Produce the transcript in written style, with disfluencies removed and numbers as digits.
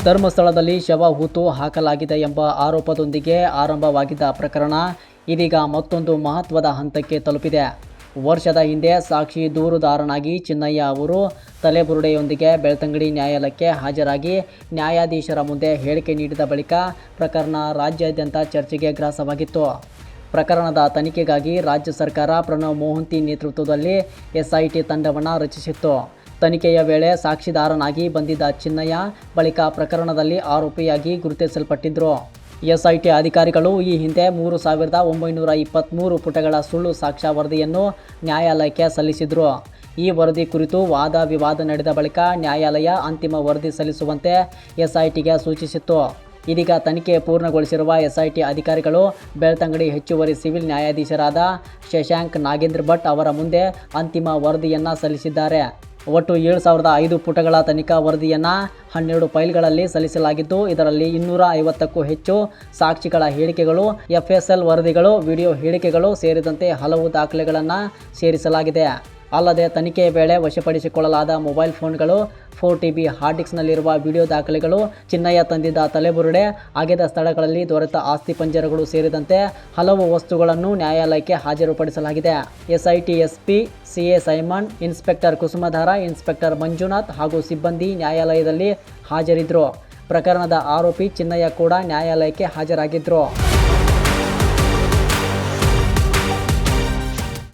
ಧರ್ಮಸ್ಥಳದಲ್ಲಿ ಶವ ಹೂತು ಹಾಕಲಾಗಿದೆ ಎಂಬ ಆರೋಪದೊಂದಿಗೆ ಆರಂಭವಾಗಿದ್ದ ಪ್ರಕರಣ ಇದೀಗ ಮತ್ತೊಂದು ಮಹತ್ವದ ಹಂತಕ್ಕೆ ತಲುಪಿದೆ. ವರ್ಷದ ಹಿಂದೆ ಸಾಕ್ಷಿ ದೂರುದಾರನಾಗಿ ಚಿನ್ನಯ್ಯ ಅವರು ತಲೆಬುರುಡೆಯೊಂದಿಗೆ ಬೆಳ್ತಂಗಡಿ ನ್ಯಾಯಾಲಯಕ್ಕೆ ಹಾಜರಾಗಿ ನ್ಯಾಯಾಧೀಶರ ಮುಂದೆ ಹೇಳಿಕೆ ನೀಡಿದ ಬಳಿಕ ಪ್ರಕರಣ ರಾಜ್ಯಾದ್ಯಂತ ಚರ್ಚೆಗೆ ಗ್ರಾಸವಾಗಿತ್ತು. ಪ್ರಕರಣದ ತನಿಖೆಗಾಗಿ ರಾಜ್ಯ ಸರ್ಕಾರ ಪ್ರಣವ್ ಮೊಹಂತಿ ನೇತೃತ್ವದಲ್ಲಿ ಎಸ್ಐಟಿ ತಂಡವನ್ನು ರಚಿಸಿತ್ತು. ತನಿಖೆಯ ವೇಳೆ ಸಾಕ್ಷಿದಾರನಾಗಿ ಬಂದಿದ್ದ ಚಿನ್ನಯ್ಯ ಬಳಿಕ ಪ್ರಕರಣದಲ್ಲಿ ಆರೋಪಿಯಾಗಿ ಗುರುತಿಸಲ್ಪಟ್ಟಿದ್ದರು. ಎಸ್ಐಟಿ ಅಧಿಕಾರಿಗಳು ಈ ಹಿಂದೆ 3923 ಪುಟಗಳ ಸುಳ್ಳು ಸಾಕ್ಷ್ಯ ವರದಿಯನ್ನು ನ್ಯಾಯಾಲಯಕ್ಕೆ ಸಲ್ಲಿಸಿದರು. ಈ ವರದಿ ಕುರಿತು ವಾದ ವಿವಾದ ನಡೆದ ಬಳಿಕ ನ್ಯಾಯಾಲಯ ಅಂತಿಮ ವರದಿ ಸಲ್ಲಿಸುವಂತೆ ಎಸ್ಐಟಿಗೆ ಸೂಚಿಸಿತ್ತು. ಇದೀಗ ತನಿಖೆ ಪೂರ್ಣಗೊಳಿಸಿರುವ ಎಸ್ಐಟಿ ಅಧಿಕಾರಿಗಳು ಬೆಳ್ತಂಗಡಿ ಹೆಚ್ಚುವರಿ ಸಿವಿಲ್ ನ್ಯಾಯಾಧೀಶರಾದ ಶಶಾಂಕ್ ನಾಗೇಂದ್ರ ಭಟ್ ಅವರ ಮುಂದೆ ಅಂತಿಮ ವರದಿಯನ್ನು ಸಲ್ಲಿಸಿದ್ದಾರೆ. ಒಟ್ಟು 7005 ಪುಟಗಳ ತನಿಖಾ ವರದಿಯನ್ನು 12 ಫೈಲ್ಗಳಲ್ಲಿ ಸಲ್ಲಿಸಲಾಗಿದ್ದು, ಇದರಲ್ಲಿ 250ಕ್ಕೂ ಹೆಚ್ಚು ಸಾಕ್ಷಿಗಳ ಹೇಳಿಕೆಗಳು, FSL ವರದಿಗಳು, ವಿಡಿಯೋ ಹೇಳಿಕೆಗಳು ಸೇರಿದಂತೆ ಹಲವು ದಾಖಲೆಗಳನ್ನು ಸೇರಿಸಲಾಗಿದೆ. ಅಲ್ಲದೆ ತನಿಖೆಯ ವೇಳೆ ವಶಪಡಿಸಿಕೊಳ್ಳಲಾದ ಮೊಬೈಲ್ ಫೋನ್ಗಳು, 4TB ಹಾರ್ಡ್ ಡಿಸ್ಕ್ನಲ್ಲಿರುವ ವಿಡಿಯೋ ದಾಖಲೆಗಳು, ಚಿನ್ನಯ್ಯ ತಂದಿದ್ದ ತಲೆಬುರುಡೆ, ಅಗೆದ ಸ್ಥಳಗಳಲ್ಲಿ ದೊರೆತ ಆಸ್ತಿ ಪಂಜರಗಳು ಸೇರಿದಂತೆ ಹಲವು ವಸ್ತುಗಳನ್ನು ನ್ಯಾಯಾಲಯಕ್ಕೆ ಹಾಜರುಪಡಿಸಲಾಗಿದೆ. SIT SP CA Simon, inspector Kusumadhara, inspector Manjunath ಹಾಗೂ ಸಿಬ್ಬಂದಿ ನ್ಯಾಯಾಲಯದಲ್ಲಿ ಹಾಜರಿದ್ದರು. ಪ್ರಕರಣದ ಆರೋಪಿ ಚಿನ್ನಯ್ಯ ಕೂಡ ನ್ಯಾಯಾಲಯಕ್ಕೆ ಹಾಜರಾಗಿದ್ದರು.